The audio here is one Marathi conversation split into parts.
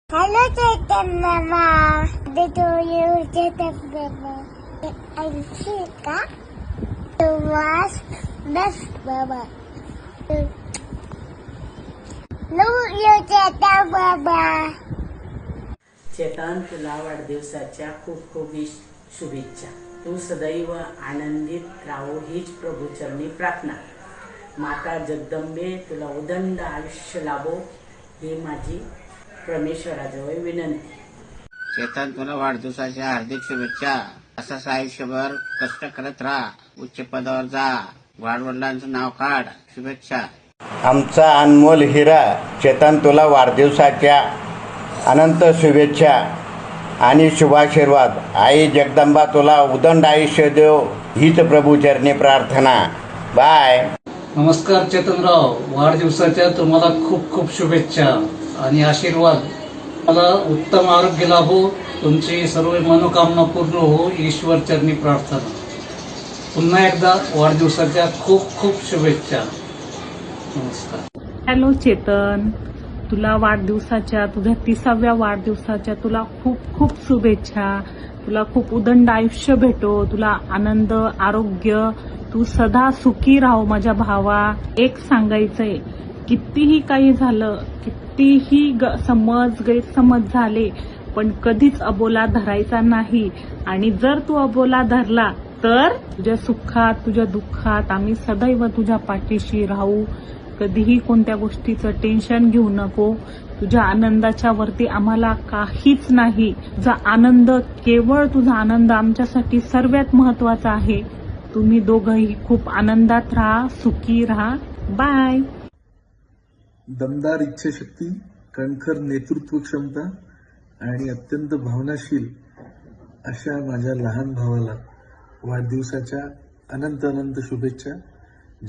Hello, Chetan Mama. The to you, Chetan Mama. I'm Shika. You was best Mama. Love you, Chetan Mama. Chetan, तुला वाढदिवसाच्या खूप खूप शुभेच्छा. तू सदैव आनंदित राहो हीच प्रभूचरणी प्रार्थना. माता जगदंबे तुला उदंड आयुष्य लाभो ही माझी परमेश्वराजवळ विनंती. चेतन, तुला वाढदिवसाच्या हार्दिक शुभेच्छा. असंच आयुष्यभर कष्ट करत राहा, उच्च पदावर जा, वाडवडिलांचं नाव काढ. शुभेच्छा. आमचा अनमोल हिरा चेतन, तुला वाढदिवसाच्या अनंत शुभेच्छा आणि शुभाशीर्वाद. आई जगदंबा तुला उदंड आयुष्य देव हीच प्रभूचरणी प्रार्थना. बाय. नमस्कार चेतनराव, वाढदिवसाच्या तुम्हाला खूप खूप शुभेच्छा आणि आशीर्वाद. मला उत्तम आरोग्य लाभो, तुमची सर्व मनोकामना पूर्ण हो ईश्वर चरणी प्रार्थना. पुन्हा एकदा वाढदिवसाच्या खूप खूप शुभेच्छा. नमस्कार. हॅलो चेतन, तुला वाढदिवसाच्या तुझ्या 30व्या वाढदिवसाच्या तुला खूप खूप शुभेच्छा. तुला खूप उदंड आयुष्य भेटो, तुला आनंद आरोग्य, तू सदा सुखी राहो माझ्या भावा. एक सांगायचंय, कितीही काही झालं, कितीही गैरसमज झाले, पण कधीच अबोला धरायचा नाही. आणि जर तू अबोला धरला तर तुझ्या सुखात तुझ्या दुःखात आम्ही सदैव तुझ्या पाठीशी राहू. कधीही कोणत्या गोष्टीचं टेन्शन घेऊ नको. तुझ्या आनंदाच्या वरती आम्हाला काहीच नाही. तुझा आनंद, केवळ तुझा आनंद आमच्यासाठी सर्वात महत्वाचा आहे. तुम्ही दोघंही खूप आनंदात राहा, सुखी राहा. बाय. दमदार इच्छाशक्ती, कणखर नेतृत्व क्षमता आणि अत्यंत भावनाशील अशा माझ्या लहान भावाला वाढदिवसाच्या अनंत अनंत शुभेच्छा.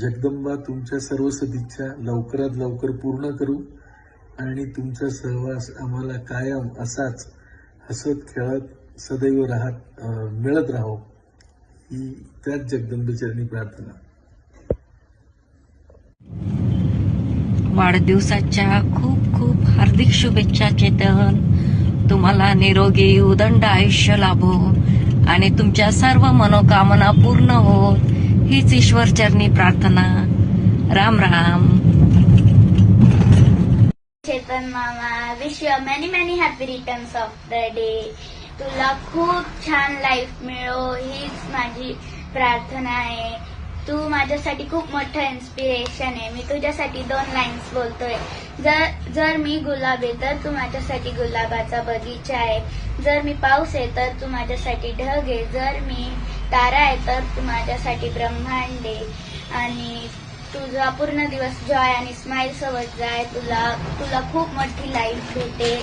जगदंबा तुमच्या सर्व सदिच्छा लवकरात लवकर पूर्ण करू आणि तुमचा सहवास आम्हाला कायम असाच हसत खेळत सदैव मिळत राहो ही त्याच जगदंबेचरणी प्रार्थना. वाढदिवसाच्या खूप खूप हार्दिक शुभेच्छा चेतन. तुम्हाला निरोगी उदंड आयुष्य लाभो आणि तुमच्या सर्व मनोकामना पूर्ण होत हीच ईश्वर चरणी प्रार्थना. Ram Ram. Chetan Mama, wish you many many happy returns of the day. तुला खूप छान लाईफ मिळो हीच माझी प्रार्थना आहे. तू माझ्यासाठी खूप मोठं इन्स्पिरेशन आहे. मी तुझ्यासाठी 2 लाईन्स बोलतोय. जर मी गुलाब आहे तर तू माझ्यासाठी गुलाबाचा बगीचा आहे. जर मी पाऊस आहे तर तू माझ्यासाठी ढग आहे. जर मी तारा आहे तर तू माझ्यासाठी ब्रह्मांड आहे. आणि तुझा पूर्ण दिवस जॉय आणि स्माइल सोबत जाय. तुला खूप मोठी लाईफ भेटेल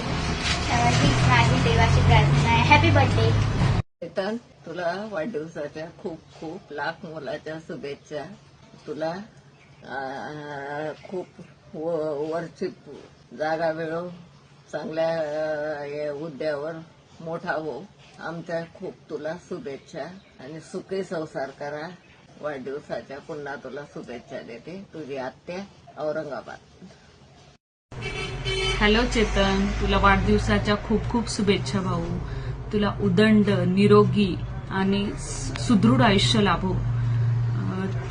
हीच माझी देवाची प्रार्थना आहे. हॅपी बर्थडे चेतन, तुला वाढदिवसाच्या खूप खूप लाख मोलाच्या शुभेच्छा. तुला खूप वरची जागा मिळो, चांगल्या हुद्द्यावर मोठा हो. आमच्या खूप तुला शुभेच्छा आणि सुखी संसार करा. वाढदिवसाच्या पुन्हा तुला शुभेच्छा देते. तुझी आत्या, औरंगाबाद. हॅलो चेतन, तुला वाढदिवसाच्या खूप खूप शुभेच्छा भाऊ. तुला उदंड, निरोगी आणि सुदृढ आयुष्य लाभो.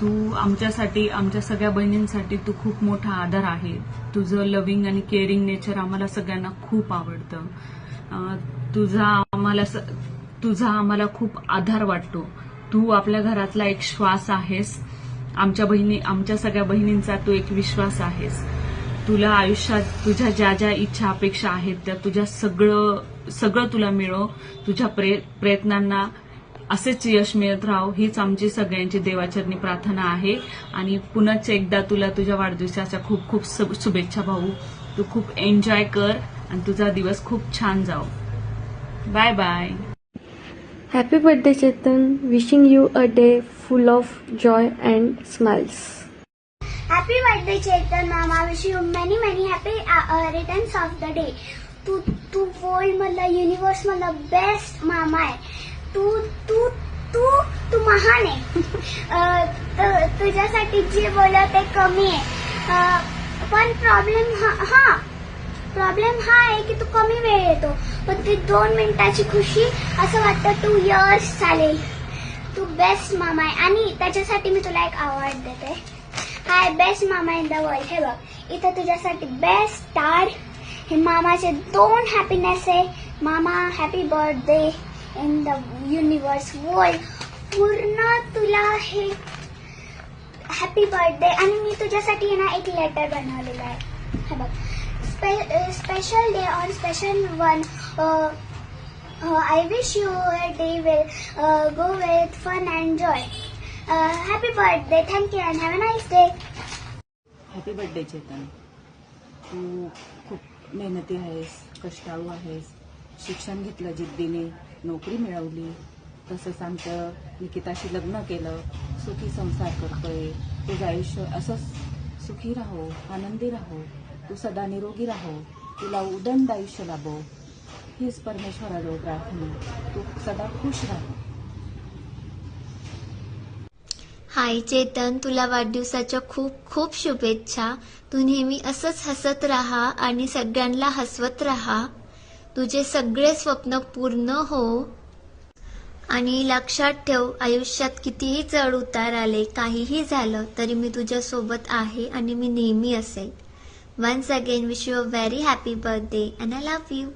तू आमच्यासाठी, आमच्या सगळ्या बहिणींसाठी तू खूप मोठा आधार आहे. तुझं लव्हिंग आणि केअरिंग नेचर आम्हाला सगळ्यांना खूप आवडतं. तुझा आम्हाला खूप आधार वाटतो. तू आपल्या घरातला एक श्वास आहेस. आमच्या सगळ्या बहिणींचा तू एक विश्वास आहेस. तुला आयुष्यात तुझ्या ज्या ज्या इच्छा अपेक्षा आहेत त्या तुझ्या सगळं तुला मिळो. तुझ्या प्रयत्नांना असेच यश मिळत राहो हीच आमची सगळ्यांची देवाचरणी प्रार्थना आहे. आणि पुन्हाच एकदा तुला तुझ्या वाढदिवसाच्या खूप खूप शुभेच्छा भाऊ. तू खूप एन्जॉय कर आणि तुझा दिवस खूप छान जाओ. Bye bye. Happy birthday Chetan, wishing you a day full of joy and smiles. Happy birthday Chetan Mama, wish you many many happy returns of the day. तू वर्ल्ड मधला, युनिवर्स मधला बेस्ट मामा आहे. तू महान आहे. तुझ्यासाठी जे बोलत ते कमी आहे. पण प्रॉब्लेम प्रॉब्लेम हा आहे की तू कमी वेळ येतो, पण ती 2 मिनिटाची खुशी असं वाटतं 2 इयर्स चालेल. तू बेस्ट मामा आहे आणि त्याच्यासाठी मी तुला एक अवॉर्ड देते. हाय बेस्ट मामा इन द वर्ल्ड. हे बघ, इथं तुझ्यासाठी बेस्ट स्टार. हे मामाचे 2 हॅपीनेस आहे. मामा happy birthday in the universe world. पूर्ण तुला हे हॅपी बर्थडे. आणि मी तुझ्यासाठी ना एक लेटर बनवलेलं आहे. हे बघ, special day on special one. I wish you a day will go with fun and joy. Happy birthday, thank you and have a nice day. Happy birthday Chetan. तू खूप मेहनती आहेस, कष्टाळू आहेस. शिक्षण घेतलं जिद्दीने, नोकरी मिळवली. तसंच आमचं निकिताशी लग्न केलं. सुखी संसार करतोय. तुझं आयुष्य असंच सुखी राहो, आनंदी राहो. तू सदा निरोगी राहो. तुला उदंड आयुष्य लाभो हीच परमेश्वराजवळ प्रार्थना. तू सदा खुश राहा. हाय चेतन, तुला वाढदिवसाच्या खूप खूप शुभेच्छा. तू नेहमी असंच हसत राहा आणि सगळ्यांना हसवत राहा. तुझे सगळे स्वप्न पूर्ण हो. आणि लक्षात ठेव, आयुष्यात कितीही चढ उतार आले, काहीही झालं तरी मी तुझ्या सोबत आहे आणि मी नेहमी असेल. Once again wish you a very happy birthday and I love you.